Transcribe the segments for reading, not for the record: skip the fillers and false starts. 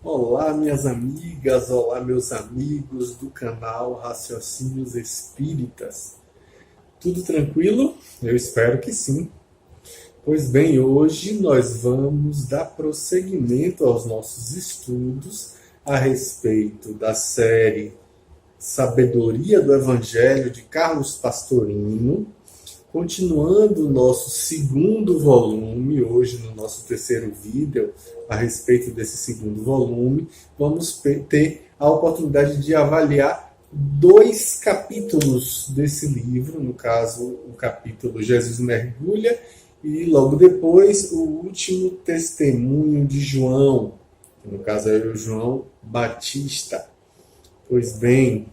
Olá, minhas amigas, olá, meus amigos do canal Raciocínios Espíritas. Tudo tranquilo? Eu espero que sim. Pois bem, hoje nós vamos dar prosseguimento aos nossos estudos a respeito da série Sabedoria do Evangelho de Carlos Pastorino, continuando o nosso segundo volume, hoje no nosso terceiro vídeo, a respeito desse segundo volume, vamos ter a oportunidade de avaliar dois capítulos desse livro, no caso, o capítulo Jesus Mergulha e logo depois o último testemunho de João, que no caso é o João Batista. Pois bem,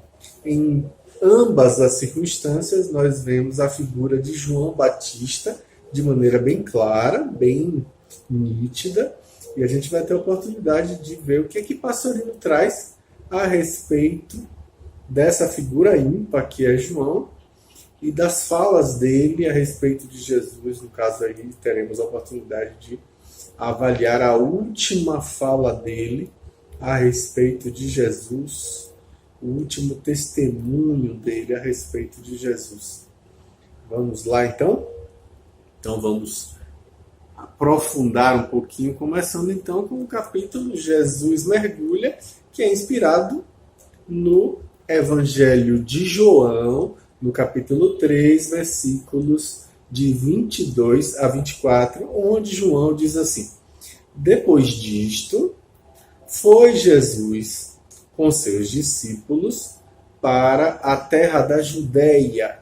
em ambas as circunstâncias, nós vemos a figura de João Batista de maneira bem clara, bem nítida, e a gente vai ter a oportunidade de ver o que é que Pastorino traz a respeito dessa figura ímpar que é João e das falas dele a respeito de Jesus. No caso aí, teremos a oportunidade de avaliar a última fala dele a respeito de Jesus, o último testemunho dele a respeito de Jesus. Vamos lá, então? Então vamos aprofundar um pouquinho, começando então com o capítulo Jesus Mergulha, que é inspirado no Evangelho de João, no capítulo 3, versículos de 22 a 24, onde João diz assim: Depois disto, foi Jesus com seus discípulos para a terra da Judéia,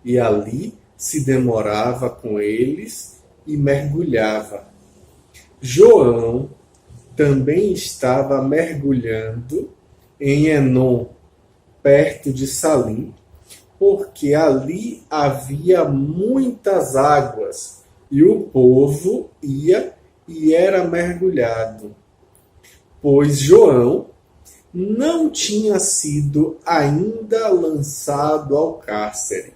e ali se demorava com eles e mergulhava. João também estava mergulhando em Enom, perto de Salim, porque ali havia muitas águas, e o povo ia e era mergulhado. Pois João não tinha sido ainda lançado ao cárcere.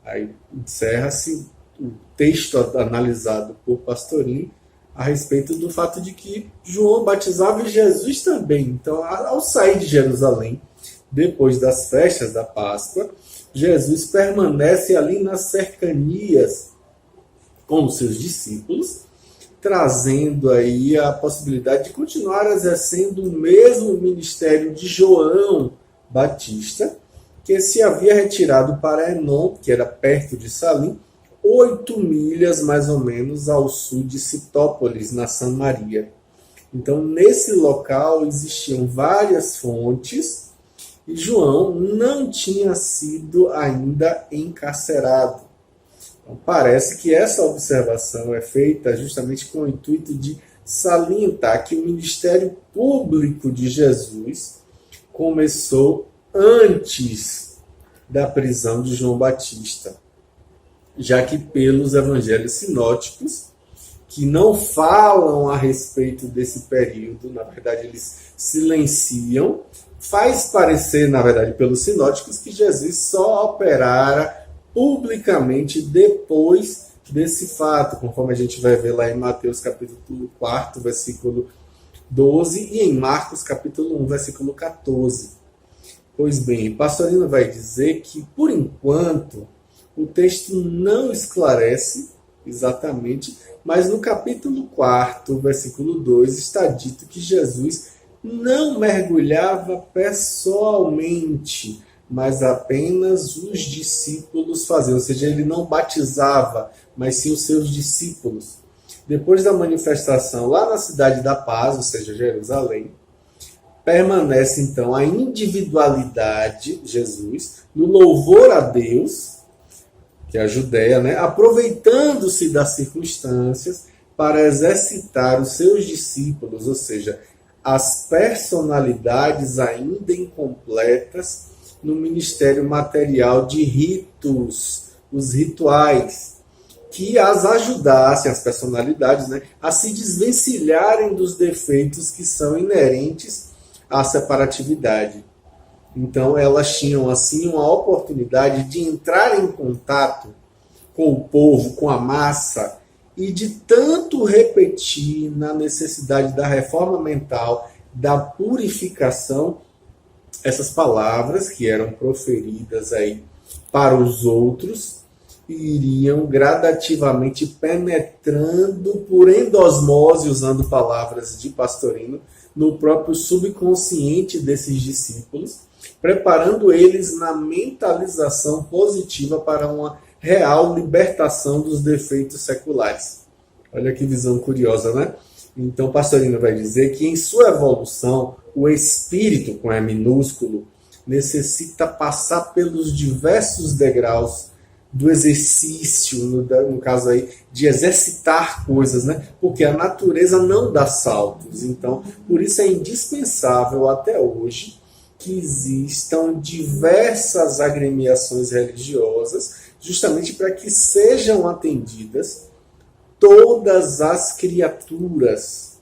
Aí encerra-se o texto analisado por Pastorino a respeito do fato de que João batizava e Jesus também. Então, ao sair de Jerusalém, depois das festas da Páscoa, Jesus permanece ali nas cercanias com os seus discípulos, trazendo aí a possibilidade de continuar exercendo o mesmo ministério de João Batista, que se havia retirado para Enom, que era perto de Salim, 8 milhas mais ou menos ao sul de Citópolis, na Samaria. Então, nesse local existiam várias fontes e João não tinha sido ainda encarcerado. Então, parece que essa observação é feita justamente com o intuito de salientar que o ministério público de Jesus começou antes da prisão de João Batista, já que pelos evangelhos sinóticos, que não falam a respeito desse período, na verdade eles silenciam, faz parecer, na verdade, pelos sinóticos, que Jesus só operara publicamente depois desse fato, conforme a gente vai ver lá em Mateus capítulo 4, versículo 12, e em Marcos capítulo 1, versículo 14. Pois bem, Pastorino vai dizer que, por enquanto, o texto não esclarece exatamente, mas no capítulo 4, versículo 2, está dito que Jesus não mergulhava pessoalmente, mas apenas os discípulos faziam, ou seja, ele não batizava, mas sim os seus discípulos. Depois da manifestação lá na cidade da paz, ou seja, Jerusalém, permanece então a individualidade, Jesus, no louvor a Deus, que é a Judéia, né? Aproveitando-se das circunstâncias para exercitar os seus discípulos, ou seja, as personalidades ainda incompletas no ministério material de ritos, os rituais, que as ajudassem, as personalidades, né, a se desvencilharem dos defeitos que são inerentes à separatividade. Então, elas tinham, assim, uma oportunidade de entrar em contato com o povo, com a massa, e de tanto repetir na necessidade da reforma mental da purificação, essas palavras que eram proferidas aí para os outros iriam gradativamente penetrando por endosmose, usando palavras de Pastorino, no próprio subconsciente desses discípulos, preparando eles na mentalização positiva para uma real libertação dos defeitos seculares. Olha que visão curiosa, né? Então, Pastorino vai dizer que em sua evolução, o espírito, com E minúsculo, necessita passar pelos diversos degraus do exercício, no caso aí, de exercitar coisas, né? Porque a natureza não dá saltos. Então, por isso é indispensável até hoje que existam diversas agremiações religiosas, justamente para que sejam atendidas todas as criaturas.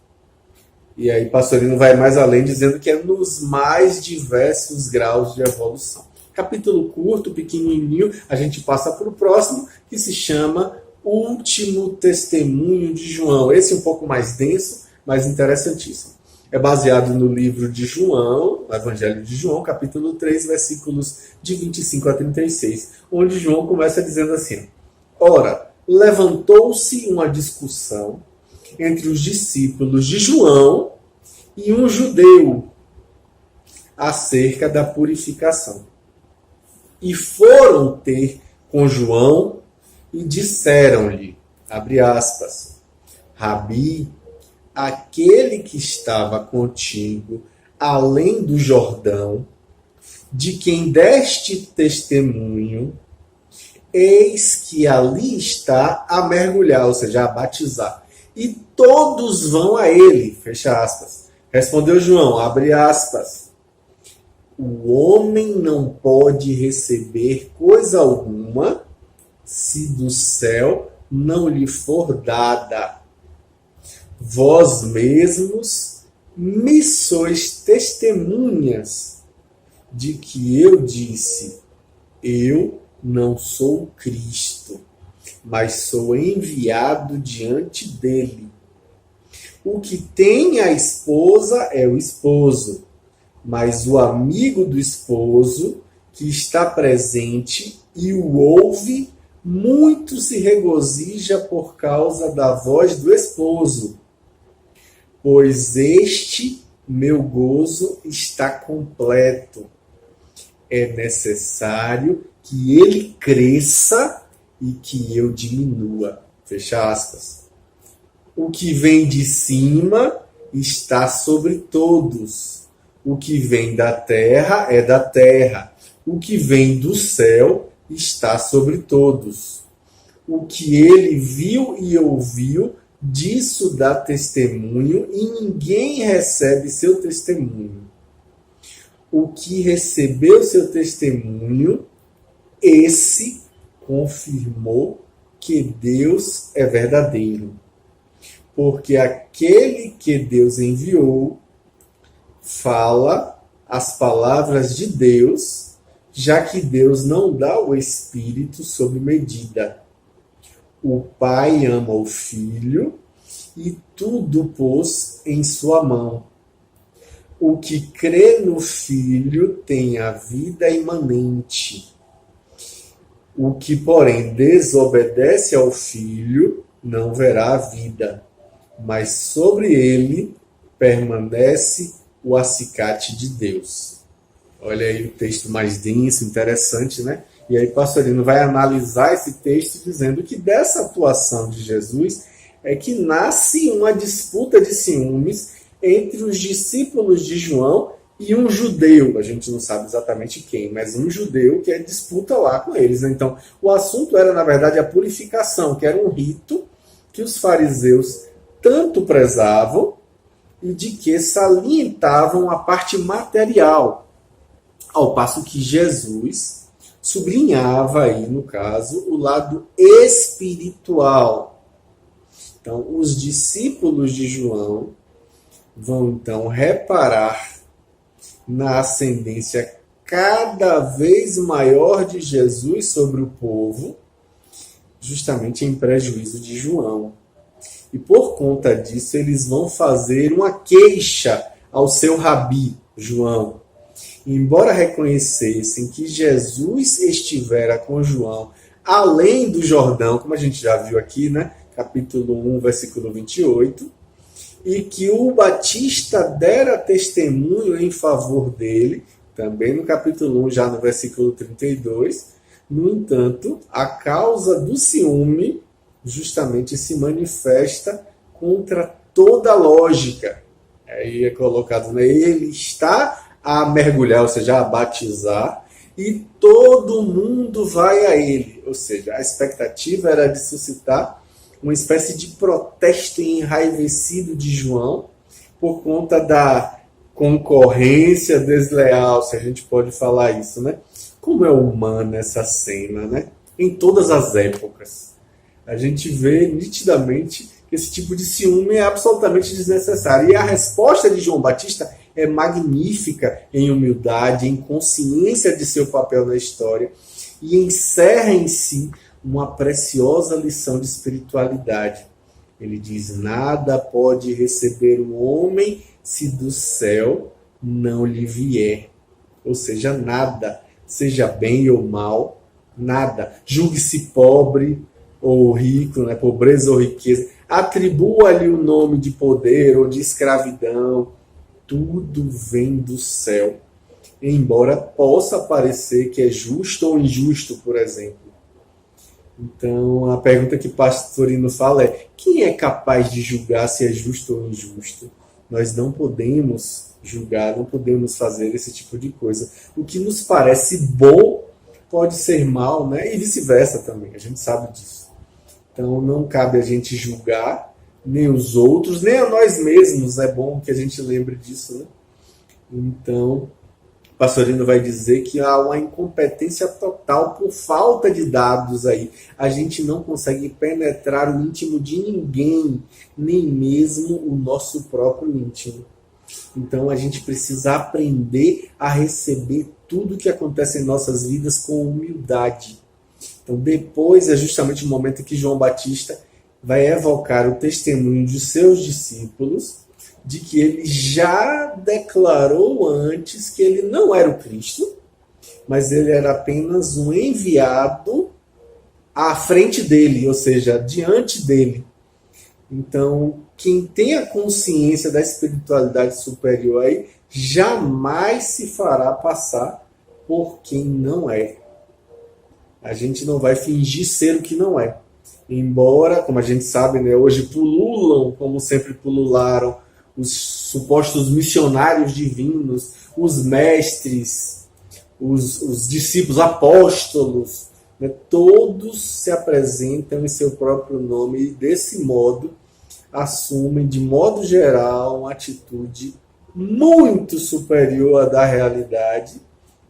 E aí Pastorino vai mais além, dizendo que é nos mais diversos graus de evolução. Capítulo curto, pequenininho, a gente passa para o próximo, que se chama Último Testemunho de João. Esse é um pouco mais denso, mas interessantíssimo. É baseado no livro de João, o Evangelho de João, capítulo 3, versículos de 25 a 36, onde João começa dizendo assim: Ora, levantou-se uma discussão entre os discípulos de João e um judeu acerca da purificação. E foram ter com João e disseram-lhe, abre aspas, Rabi, aquele que estava contigo além do Jordão, de quem deste testemunho, eis que ali está a mergulhar, ou seja, a batizar. E todos vão a ele, fecha aspas. Respondeu João, abre aspas. O homem não pode receber coisa alguma se do céu não lhe for dada. Vós mesmos me sois testemunhas de que eu disse, eu não sou Cristo, mas sou enviado diante dele. O que tem a esposa é o esposo, mas o amigo do esposo, que está presente e o ouve, muito se regozija por causa da voz do esposo, pois este meu gozo está completo. É necessário que ele cresça e que eu diminua. Fecha aspas. O que vem de cima está sobre todos. O que vem da terra é da terra. O que vem do céu está sobre todos. O que ele viu e ouviu, disso dá testemunho, e ninguém recebe seu testemunho. O que recebeu seu testemunho, esse confirmou que Deus é verdadeiro. Porque aquele que Deus enviou fala as palavras de Deus, já que Deus não dá o Espírito sob medida. O Pai ama o Filho e tudo pôs em sua mão. O que crê no Filho tem a vida imanente. O que, porém, desobedece ao Filho não verá a vida, mas sobre ele permanece o acicate de Deus. Olha aí o texto mais denso, interessante, né? E aí Pastorino vai analisar esse texto dizendo que dessa atuação de Jesus é que nasce uma disputa de ciúmes entre os discípulos de João e um judeu, a gente não sabe exatamente quem, mas um judeu que disputa lá com eles, né? Então, o assunto era, na verdade, a purificação, que era um rito que os fariseus tanto prezavam e de que salientavam a parte material, ao passo que Jesus sublinhava aí, no caso, o lado espiritual. Então, os discípulos de João vão, então, reparar na ascendência cada vez maior de Jesus sobre o povo, justamente em prejuízo de João. E por conta disso, eles vão fazer uma queixa ao seu rabi, João. Embora reconhecessem que Jesus estivera com João além do Jordão, como a gente já viu aqui, né? Capítulo 1, versículo 28, e que o Batista dera testemunho em favor dele, também no capítulo 1, já no versículo 32. No entanto, a causa do ciúme justamente se manifesta contra toda lógica. Aí é colocado, né? Ele está a mergulhar, ou seja, a batizar, e todo mundo vai a ele. Ou seja, a expectativa era de suscitar uma espécie de protesto enraivecido de João por conta da concorrência desleal, se a gente pode falar isso, né? Como é humana essa cena, né? Em todas as épocas. A gente vê nitidamente que esse tipo de ciúme é absolutamente desnecessário. E a resposta de João Batista é magnífica em humildade, em consciência de seu papel na história, e encerra em si uma preciosa lição de espiritualidade. Ele diz: nada pode receber o homem se do céu não lhe vier. Ou seja, nada, seja bem ou mal, nada. Julgue-se pobre ou rico, né? Pobreza ou riqueza. Atribua-lhe o nome de poder ou de escravidão. Tudo vem do céu. Embora possa parecer que é justo ou injusto, por exemplo. Então, a pergunta que Pastorino fala é: quem é capaz de julgar se é justo ou injusto? Nós não podemos julgar, não podemos fazer esse tipo de coisa. O que nos parece bom pode ser mal, né? E vice-versa também, a gente sabe disso. Então, não cabe a gente julgar nem os outros, nem a nós mesmos. É bom que a gente lembre disso, né? Então, Pastorino vai dizer que há uma incompetência total por falta de dados aí. A gente não consegue penetrar o íntimo de ninguém, nem mesmo o nosso próprio íntimo. Então a gente precisa aprender a receber tudo que acontece em nossas vidas com humildade. Então depois é justamente o momento que João Batista vai evocar o testemunho de seus discípulos, de que ele já declarou antes que ele não era o Cristo, mas ele era apenas um enviado à frente dele, ou seja, diante dele. Então, quem tem a consciência da espiritualidade superior aí, jamais se fará passar por quem não é. A gente não vai fingir ser o que não é. Embora, como a gente sabe, né, hoje pululam, como sempre pulularam, os supostos missionários divinos, os mestres, os discípulos apóstolos, né, todos se apresentam em seu próprio nome e, desse modo, assumem, de modo geral, uma atitude muito superior à da realidade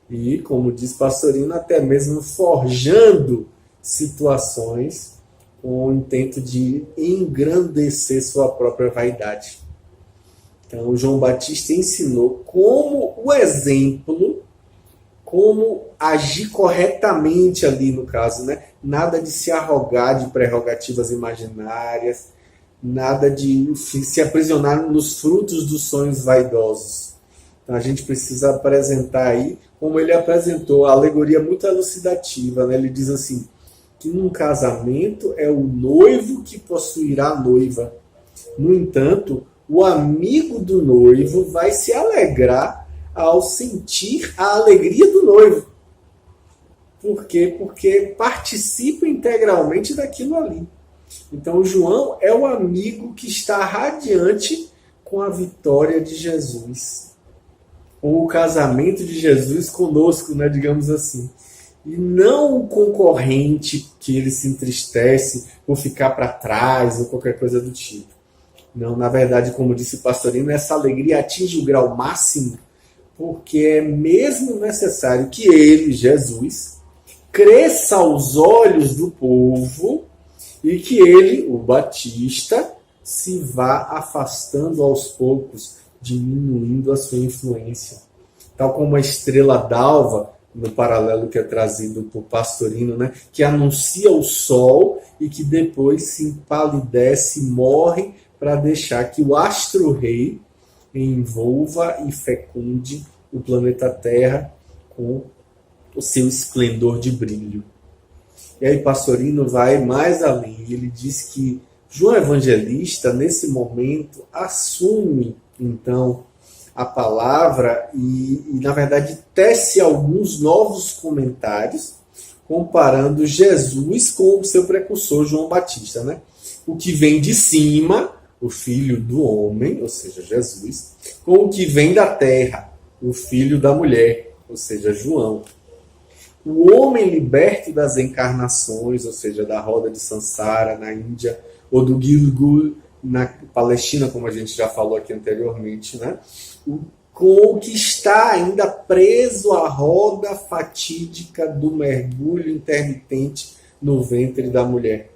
e, como diz Pastorino, até mesmo forjando situações com o intento de engrandecer sua própria vaidade. Então, João Batista ensinou como o exemplo, como agir corretamente ali no caso, né? Nada de se arrogar de prerrogativas imaginárias, nada de se aprisionar nos frutos dos sonhos vaidosos. Então, a gente precisa apresentar aí, como ele apresentou, a alegoria muito elucidativa, né? Ele diz assim, que num casamento é o noivo que possuirá a noiva. No entanto, o amigo do noivo vai se alegrar ao sentir a alegria do noivo. Por quê? Porque participa integralmente daquilo ali. Então, João é o amigo que está radiante com a vitória de Jesus. Com o casamento de Jesus conosco, né, digamos assim. E não o concorrente que ele se entristece por ficar para trás ou qualquer coisa do tipo. Não, na verdade, como disse Pastorino, essa alegria atinge o grau máximo porque é mesmo necessário que ele, Jesus, cresça aos olhos do povo e que ele, o Batista, se vá afastando aos poucos, diminuindo a sua influência. Tal como a estrela d'alva, no paralelo que é trazido por Pastorino, né, que anuncia o sol e que depois se empalidece, morre, para deixar que o astro-rei envolva e fecunde o planeta Terra com o seu esplendor de brilho. E aí Pastorino vai mais além. Ele diz que João Evangelista, nesse momento, assume, então, a palavra na verdade, tece alguns novos comentários, comparando Jesus com o seu precursor, João Batista, né? O que vem de cima, o filho do homem, ou seja, Jesus, com o que vem da terra, o filho da mulher, ou seja, João. O homem liberto das encarnações, ou seja, da roda de Sansara na Índia, ou do Gilgul na Palestina, como a gente já falou aqui anteriormente, né? Com o que está ainda preso à roda fatídica do mergulho intermitente no ventre da mulher.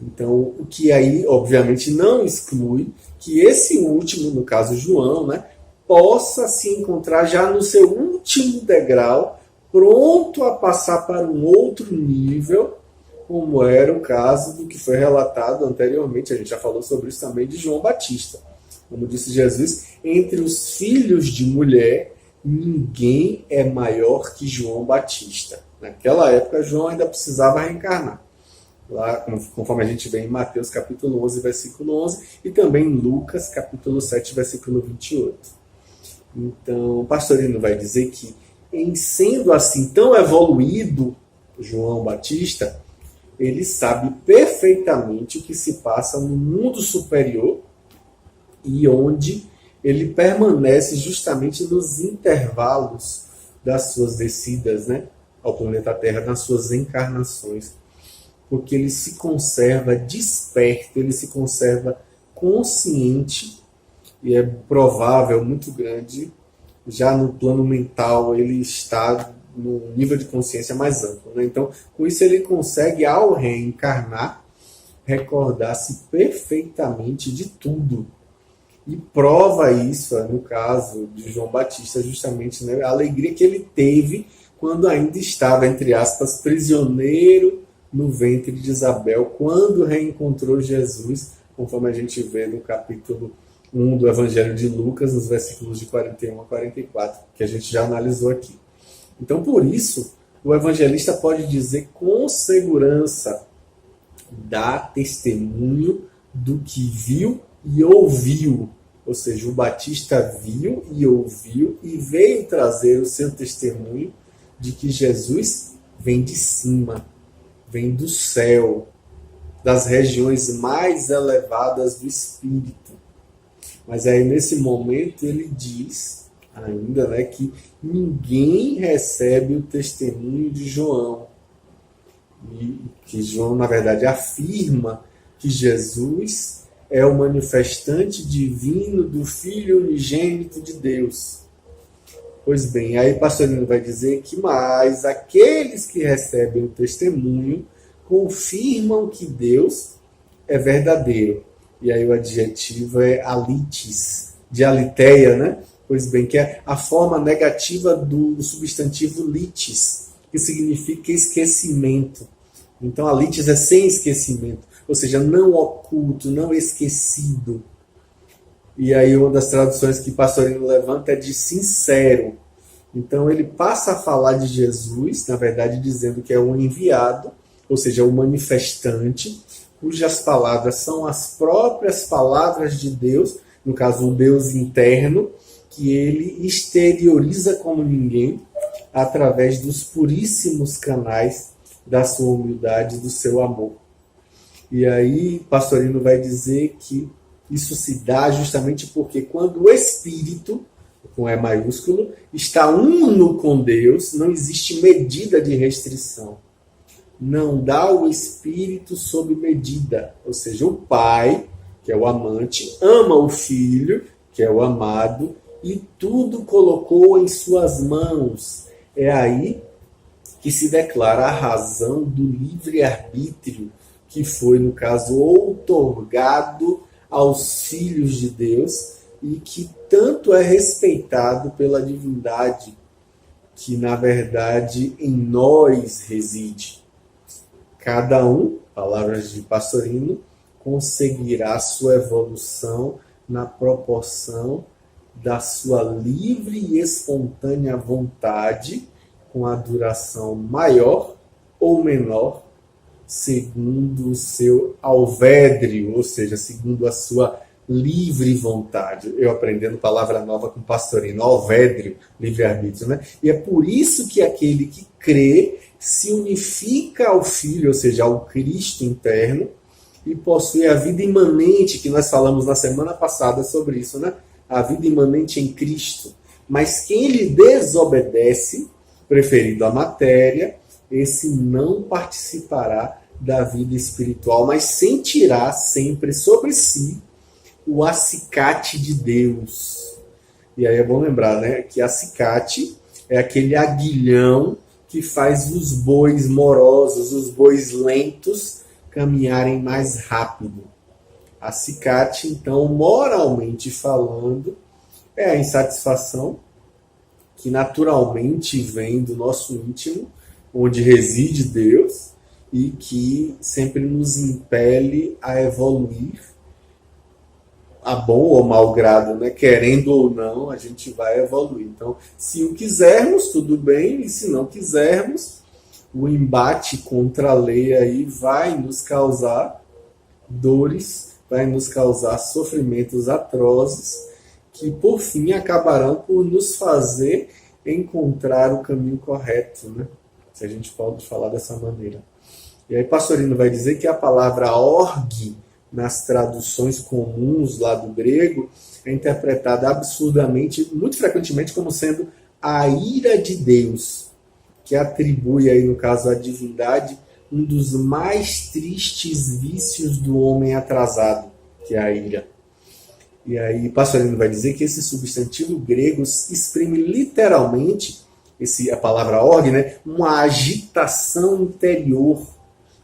Então, o que aí, obviamente, não exclui que esse último, no caso João, né, possa se encontrar já no seu último degrau, pronto a passar para um outro nível, como era o caso do que foi relatado anteriormente. A gente já falou sobre isso também de João Batista. Como disse Jesus, entre os filhos de mulher, ninguém é maior que João Batista. Naquela época, João ainda precisava reencarnar. Lá, conforme a gente vê em Mateus capítulo 11, versículo 11, e também em Lucas capítulo 7, versículo 28. Então, o Pastorino vai dizer que, em sendo assim tão evoluído João Batista, ele sabe perfeitamente o que se passa no mundo superior e onde ele permanece justamente nos intervalos das suas descidas, né, ao planeta Terra, nas suas encarnações. Porque ele se conserva desperto, ele se conserva consciente, e é provável, muito grande, já no plano mental ele está no nível de consciência mais amplo, né? Então, com isso ele consegue, ao reencarnar, recordar-se perfeitamente de tudo. E prova isso, no caso de João Batista, justamente, né, a alegria que ele teve quando ainda estava, entre aspas, prisioneiro no ventre de Isabel, quando reencontrou Jesus, conforme a gente vê no capítulo 1 do Evangelho de Lucas, nos versículos de 41 a 44, que a gente já analisou aqui. Então, por isso, o evangelista pode dizer com segurança, dá testemunho do que viu e ouviu. Ou seja, o Batista viu e ouviu e veio trazer o seu testemunho de que Jesus vem de cima, vem do céu, das regiões mais elevadas do Espírito. Mas aí, nesse momento, ele diz ainda, né, que ninguém recebe o testemunho de João. E que João, na verdade, afirma que Jesus é o manifestante divino do Filho unigênito de Deus. Pois bem, aí Pastorino vai dizer que mais aqueles que recebem o testemunho confirmam que Deus é verdadeiro. E aí o adjetivo é alites, de aliteia, né? Pois bem, que é a forma negativa do substantivo litis, que significa esquecimento. Então, alites é sem esquecimento, ou seja, não oculto, não esquecido. E aí uma das traduções que Pastorino levanta é de sincero. Então ele passa a falar de Jesus, na verdade dizendo que é o enviado, ou seja, o manifestante, cujas palavras são as próprias palavras de Deus, no caso o Deus interno, que ele exterioriza como ninguém, através dos puríssimos canais da sua humildade e do seu amor. E aí Pastorino vai dizer que isso se dá justamente porque quando o Espírito, com E maiúsculo, está uno com Deus, não existe medida de restrição. Não dá o Espírito sob medida. Ou seja, o Pai, que é o amante, ama o Filho, que é o amado, e tudo colocou em suas mãos. É aí que se declara a razão do livre-arbítrio, que foi, no caso, outorgado aos filhos de Deus e que tanto é respeitado pela divindade, que, na verdade, em nós reside. Cada um, palavras de Pastorino, conseguirá sua evolução na proporção da sua livre e espontânea vontade, com a duração maior ou menor, segundo o seu alvédrio, ou seja, segundo a sua livre vontade. Eu aprendendo palavra nova com Pastorino, alvédrio, livre-arbítrio, né? E é por isso que aquele que crê se unifica ao Filho, ou seja, ao Cristo interno, e possui a vida imanente, que nós falamos na semana passada sobre isso, né? A vida imanente em Cristo. Mas quem lhe desobedece, preferido a matéria, esse não participará da vida espiritual, mas sentirá sempre sobre si o acicate de Deus. E aí é bom lembrar, né, que acicate é aquele aguilhão que faz os bois morosos, os bois lentos, caminharem mais rápido. Acicate, então, moralmente falando, é a insatisfação que naturalmente vem do nosso íntimo, onde reside Deus, e que sempre nos impele a evoluir a bom ou mau grado, né? Querendo ou não, a gente vai evoluir. Então, se o quisermos, tudo bem, e se não quisermos, o embate contra a lei aí vai nos causar dores, vai nos causar sofrimentos atrozes, que por fim acabarão por nos fazer encontrar o caminho correto, né? Se a gente pode falar dessa maneira. E aí Pastorino vai dizer que a palavra orgue, nas traduções comuns lá do grego, é interpretada absurdamente, muito frequentemente, como sendo a ira de Deus, que atribui aí, no caso, à divindade, um dos mais tristes vícios do homem atrasado, que é a ira. E aí Pastorino vai dizer que esse substantivo grego exprime literalmente, a palavra orgue, né, uma agitação interior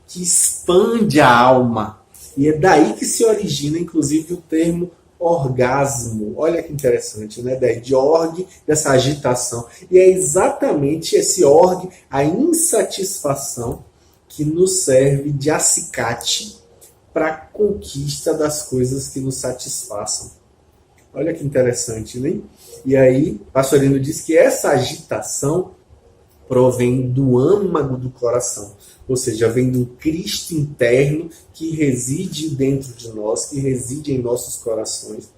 que expande a alma. E é daí que se origina, inclusive, o termo orgasmo. Olha que interessante, né? Daí de orgue, dessa agitação. E é exatamente esse orgue, a insatisfação, que nos serve de acicate para a conquista das coisas que nos satisfaçam. Olha que interessante, né? E aí, Pastorino diz que essa agitação provém do âmago do coração, ou seja, vem do Cristo interno que reside dentro de nós, que reside em nossos corações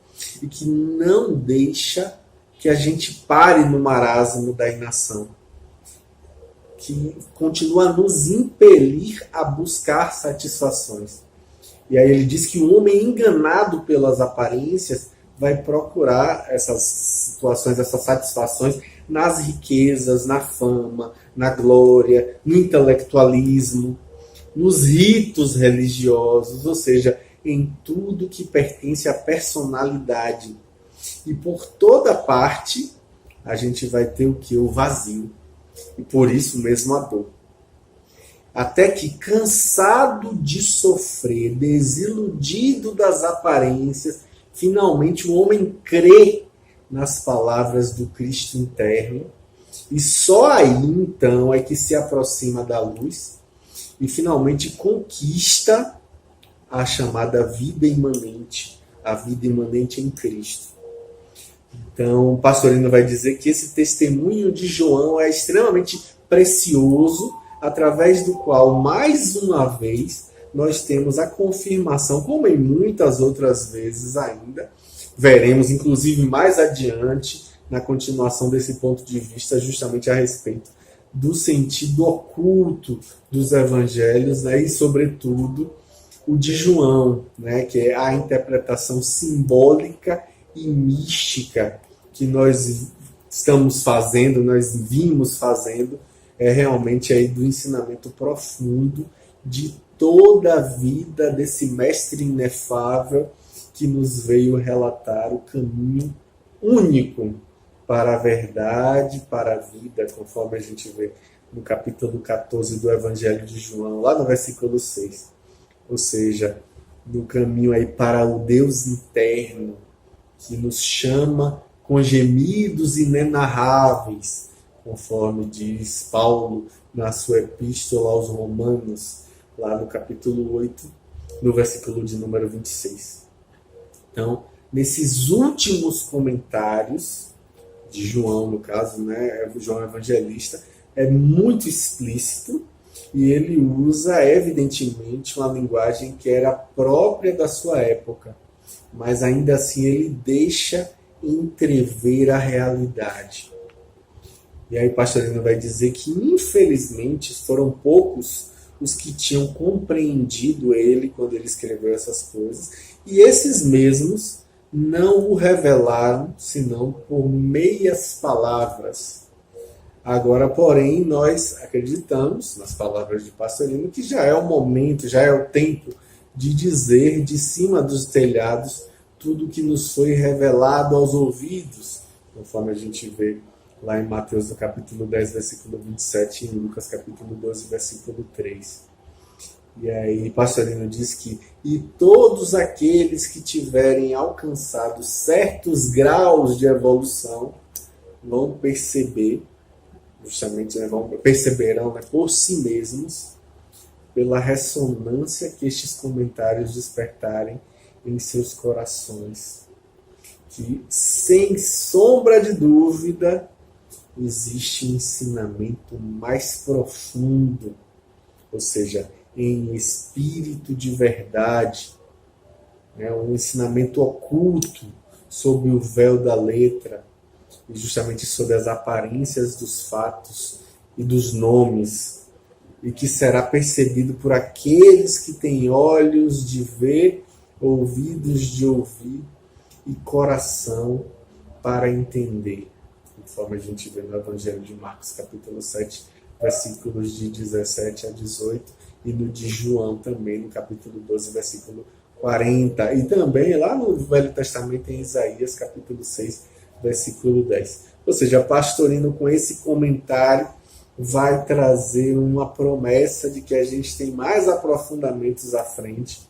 e que não deixa que a gente pare no marasmo da inação, que continua a nos impelir a buscar satisfações. E aí ele diz que o homem enganado pelas aparências vai procurar essas situações, essas satisfações nas riquezas, na fama, na glória, no intelectualismo, nos ritos religiosos, ou seja, em tudo que pertence à personalidade. E por toda parte a gente vai ter o que? O vazio. E por isso mesmo a dor. Até que, cansado de sofrer, desiludido das aparências, finalmente o homem crê nas palavras do Cristo interno, e só aí então é que se aproxima da luz e finalmente conquista a chamada vida imanente, a vida imanente em Cristo. Então, o Pastorino vai dizer que esse testemunho de João é extremamente precioso, através do qual, mais uma vez, nós temos a confirmação, como em muitas outras vezes ainda, veremos, inclusive, mais adiante, na continuação desse ponto de vista, justamente a respeito do sentido oculto dos evangelhos, né? E, sobretudo, o de João, né? Que é a interpretação simbólica e mística que nós estamos fazendo, nós vimos fazendo, é realmente aí do ensinamento profundo de toda a vida desse mestre inefável que nos veio relatar o caminho único para a verdade, para a vida, conforme a gente vê no capítulo 14 do Evangelho de João, lá no versículo 6. Ou seja, no caminho aí para o Deus interno, que nos chama com gemidos inenarráveis, conforme diz Paulo na sua epístola aos Romanos, lá no capítulo 8, no versículo de número 26. Então, nesses últimos comentários de João, no caso, né, João Evangelista, é muito explícito e ele usa, evidentemente, uma linguagem que era própria da sua época, mas ainda assim ele deixa entrever a realidade. E aí Pastorino vai dizer que, infelizmente, foram poucos os que tinham compreendido ele quando ele escreveu essas coisas, e esses mesmos não o revelaram, senão por meias palavras. Agora, porém, nós acreditamos, nas palavras de Pastorino, que já é o momento, já é o tempo de dizer de cima dos telhados tudo que nos foi revelado aos ouvidos, conforme a gente vê lá em Mateus, no capítulo 10, versículo 27, e em Lucas, capítulo 12, versículo 3. E aí Pastorino diz que e todos aqueles que tiverem alcançado certos graus de evolução vão perceber, justamente, né, perceberão, né, por si mesmos, pela ressonância que estes comentários despertarem em seus corações, que, sem sombra de dúvida, existe um ensinamento mais profundo, ou seja, em espírito de verdade, né, um ensinamento oculto sob o véu da letra, e justamente sobre as aparências dos fatos e dos nomes, e que será percebido por aqueles que têm olhos de ver, ouvidos de ouvir e coração para entender. Conforme a gente vê no Evangelho de Marcos, capítulo 7, versículos de 17 a 18, e no de João também, no capítulo 12, versículo 40. E também lá no Velho Testamento, em Isaías, capítulo 6, versículo 10. Ou seja, Pastorino, com esse comentário, vai trazer uma promessa de que a gente tem mais aprofundamentos à frente,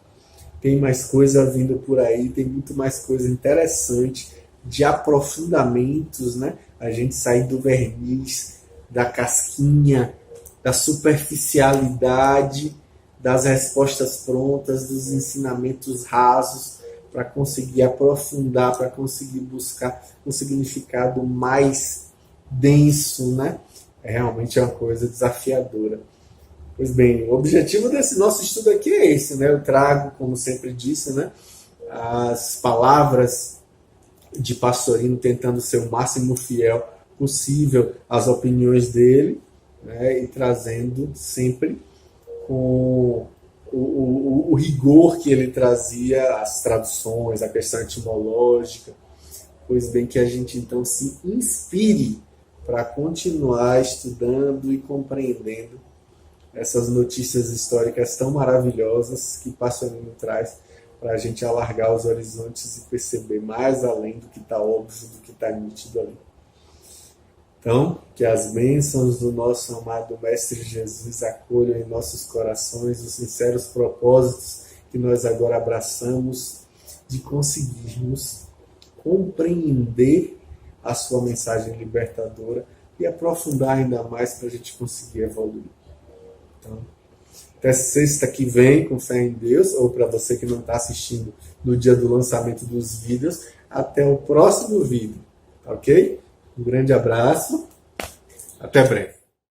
tem mais coisa vindo por aí, tem muito mais coisa interessante de aprofundamentos, né? A gente sair do verniz, da casquinha, da superficialidade, das respostas prontas, dos ensinamentos rasos, para conseguir aprofundar, para conseguir buscar um significado mais denso, né? Realmente é uma coisa desafiadora. Pois bem, o objetivo desse nosso estudo aqui é esse, né? Eu trago, como sempre disse, né, as palavras de Pastorino, tentando ser o máximo fiel possível às opiniões dele, né, e trazendo sempre com o rigor que ele trazia, as traduções, a questão etimológica. Pois bem, que a gente então se inspire para continuar estudando e compreendendo essas notícias históricas tão maravilhosas que Pastorino traz, para a gente alargar os horizontes e perceber mais além do que está óbvio, do que está nítido ali. Então, que as bênçãos do nosso amado Mestre Jesus acolham em nossos corações os sinceros propósitos que nós agora abraçamos de conseguirmos compreender a sua mensagem libertadora e aprofundar ainda mais para a gente conseguir evoluir. Então, até sexta que vem, com fé em Deus, ou para você que não está assistindo no dia do lançamento dos vídeos, até o próximo vídeo, ok? Um grande abraço, até breve.